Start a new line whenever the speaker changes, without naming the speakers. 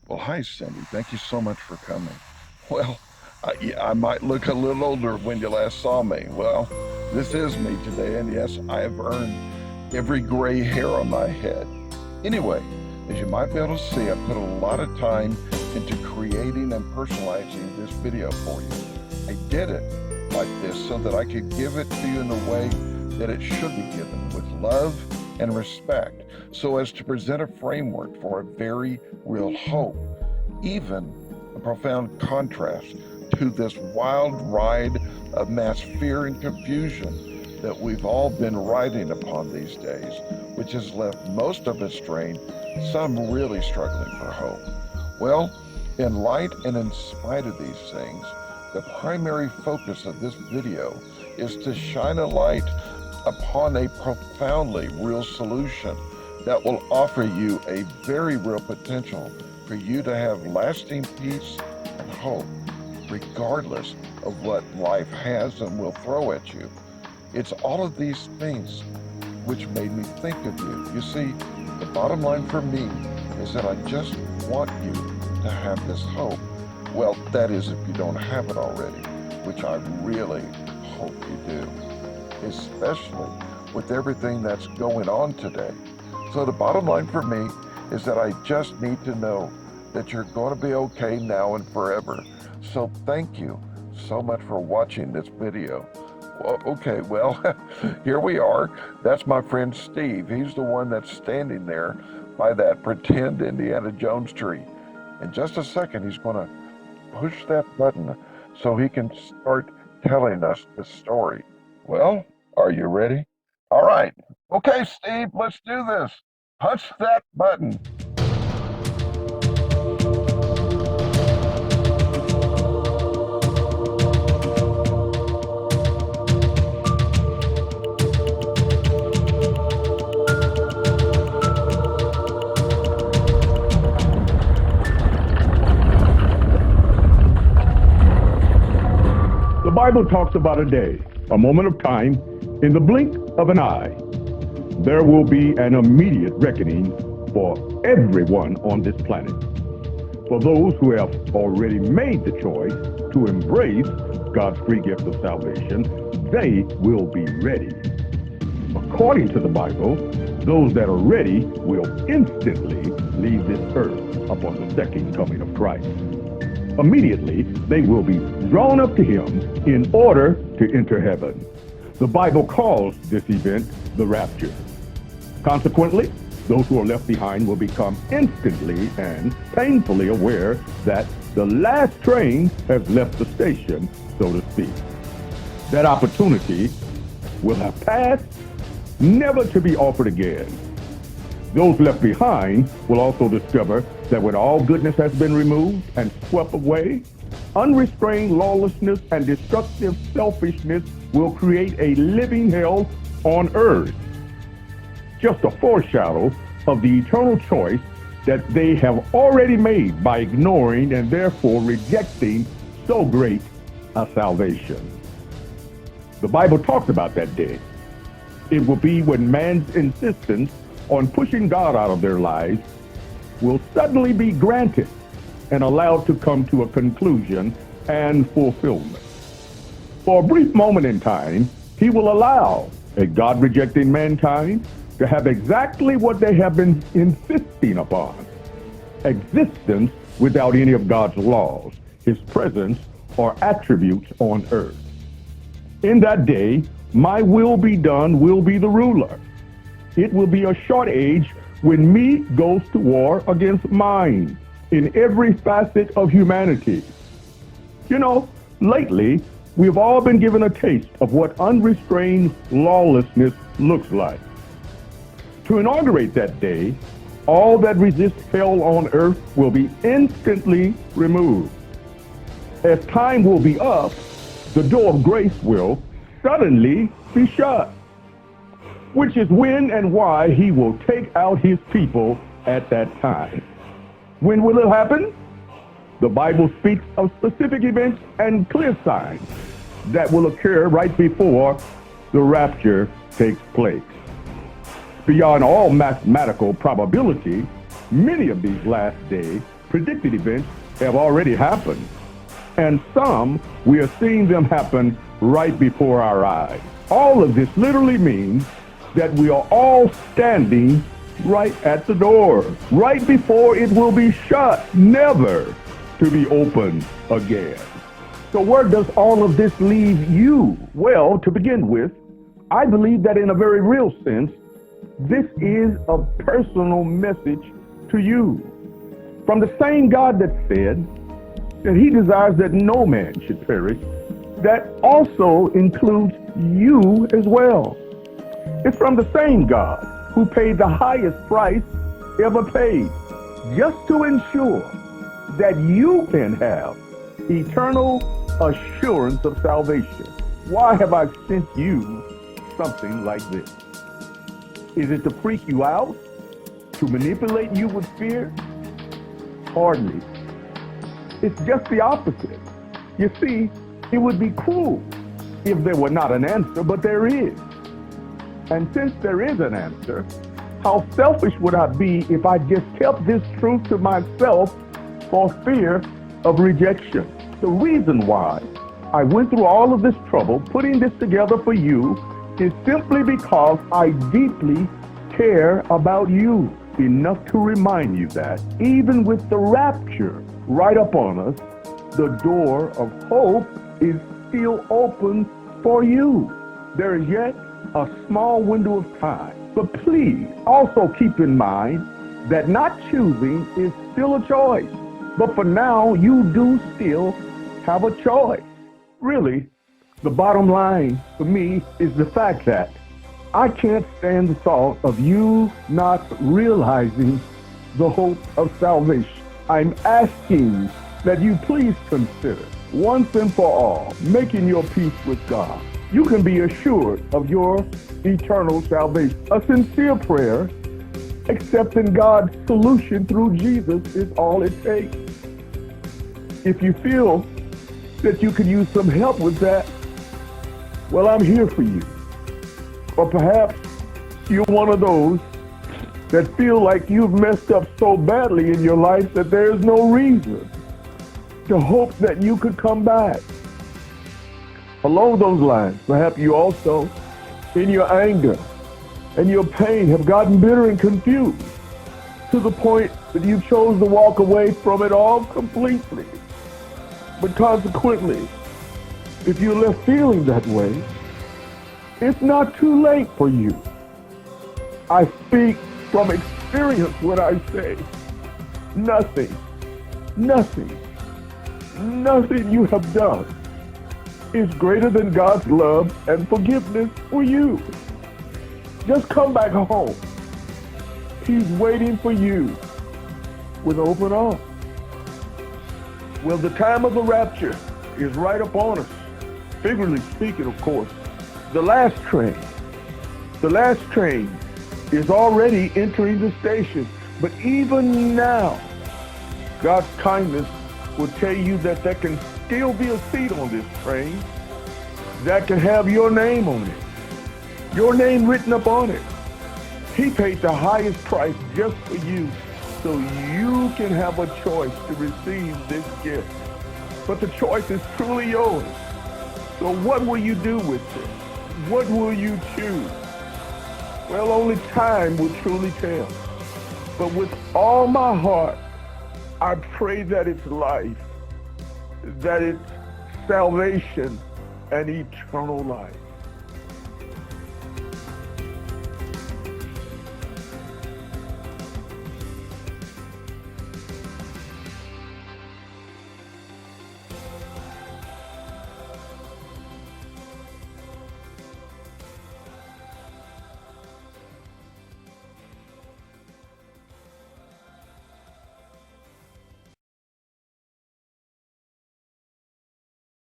Well, hi, Cindy. Thank you so much for coming. Well, yeah, I might look a little older when you last saw me. Well, this is me today, and yes, I have earned every gray hair on my head. Anyway, as you might be able to see, I put a lot of time into creating and personalizing this video for you. I did it like this so that I could give it to you in the way that it should be given, with love and respect, so as to present a framework for a very real hope, even a profound contrast to this wild ride of mass fear and confusion that we've all been riding upon these days, which has left most of us strained, some really struggling for hope. Well, in light and in spite of these things, the primary focus of this video is to shine a light upon a profoundly real solution that will offer you a very real potential for you to have lasting peace and hope, regardless of what life has and will throw at you. It's all of these things which made me think of you. You see, the bottom line for me is that I just want you to have this hope. Well, that is if you don't have it already, which I really hope you do, especially with everything that's going on today. So the bottom line for me is that I just need to know that you're going to be okay now and forever. So thank you so much for watching this video. Well, okay, well, here we are. That's my friend Steve. He's the one that's standing there by that pretend Indiana Jones tree. In just a second, he's going to push that button so he can start telling us the story. Well, are you ready? All right. Okay, Steve, let's do this. Punch that button.
The Bible talks about a day, a moment of time, in the blink of an eye. There will be an immediate reckoning for everyone on this planet. For those who have already made the choice to embrace God's free gift of salvation, they will be ready. According to the Bible, those that are ready will instantly leave this earth upon the second coming of Christ. Immediately, they will be drawn up to him in order to enter heaven. The Bible calls this event the rapture. Consequently, those who are left behind will become instantly and painfully aware that the last train has left the station, so to speak. That opportunity will have passed, never to be offered again. Those left behind will also discover that when all goodness has been removed and swept away, unrestrained lawlessness and destructive selfishness will create a living hell on earth. Just a foreshadow of the eternal choice that they have already made by ignoring and therefore rejecting so great a salvation. The Bible talks about that day. It will be when man's insistence on pushing God out of their lives will suddenly be granted and allowed to come to a conclusion and fulfillment. For a brief moment in time, he will allow a God-rejecting mankind to have exactly what they have been insisting upon: existence without any of God's laws, his presence, or attributes on earth. In that day, my will be done will be the ruler. It will be a short age when me goes to war against mine in every facet of humanity. You know, lately, we've all been given a taste of what unrestrained lawlessness looks like. To inaugurate that day, all that resist hell on earth will be instantly removed. As time will be up, the door of grace will suddenly be shut, which is when and why he will take out his people at that time. When will it happen? The Bible speaks of specific events and clear signs that will occur right before the rapture takes place. Beyond all mathematical probability, many of these last day predicted events have already happened. And some, we are seeing them happen right before our eyes. All of this literally means that we are all standing right at the door, right before it will be shut, never to be opened again. So where does all of this leave you? Well, to begin with, I believe that in a very real sense, this is a personal message to you. From the same God that said that he desires that no man should perish, that also includes you as well. It's from the same God who paid the highest price ever paid, just to ensure that you can have eternal assurance of salvation. Why have I sent you something like this? Is it to freak you out? To manipulate you with fear? Hardly. It's just the opposite. You see, it would be cruel if there were not an answer, but there is. And since there is an answer, how selfish would I be if I just kept this truth to myself for fear of rejection? The reason why I went through all of this trouble putting this together for you is simply because I deeply care about you enough to remind you that even with the rapture right upon us, the door of hope is still open for you. There is yet a small window of time. But please also keep in mind that not choosing is still a choice. But for now, you do still have a choice. Really, the bottom line for me is the fact that I can't stand the thought of you not realizing the hope of salvation. I'm asking that you please consider once and for all making your peace with God. You can be assured of your eternal salvation. A sincere prayer, accepting God's solution through Jesus, is all it takes. If you feel that you could use some help with that, well, I'm here for you. Or perhaps you're one of those that feel like you've messed up so badly in your life that there's no reason to hope that you could come back. Along those lines, perhaps you also, in your anger and your pain, have gotten bitter and confused to the point that you chose to walk away from it all completely. But consequently, if you're left feeling that way, it's not too late for you. I speak from experience when I say nothing you have done is greater than God's love and forgiveness for you. Just come back home. He's waiting for you with open arms. Well, the time of the rapture is right upon us. Figuratively speaking, of course. The last train is already entering the station. But even now, God's kindness will tell you that there can still be a seat on this train that can have your name on it, your name written up on it. He paid the highest price just for you, so you can have a choice to receive this gift. But the choice is truly yours. So what will you do with it? What will you choose? Well, only time will truly tell. But with all my heart, I pray that it's life, that it's salvation and eternal life.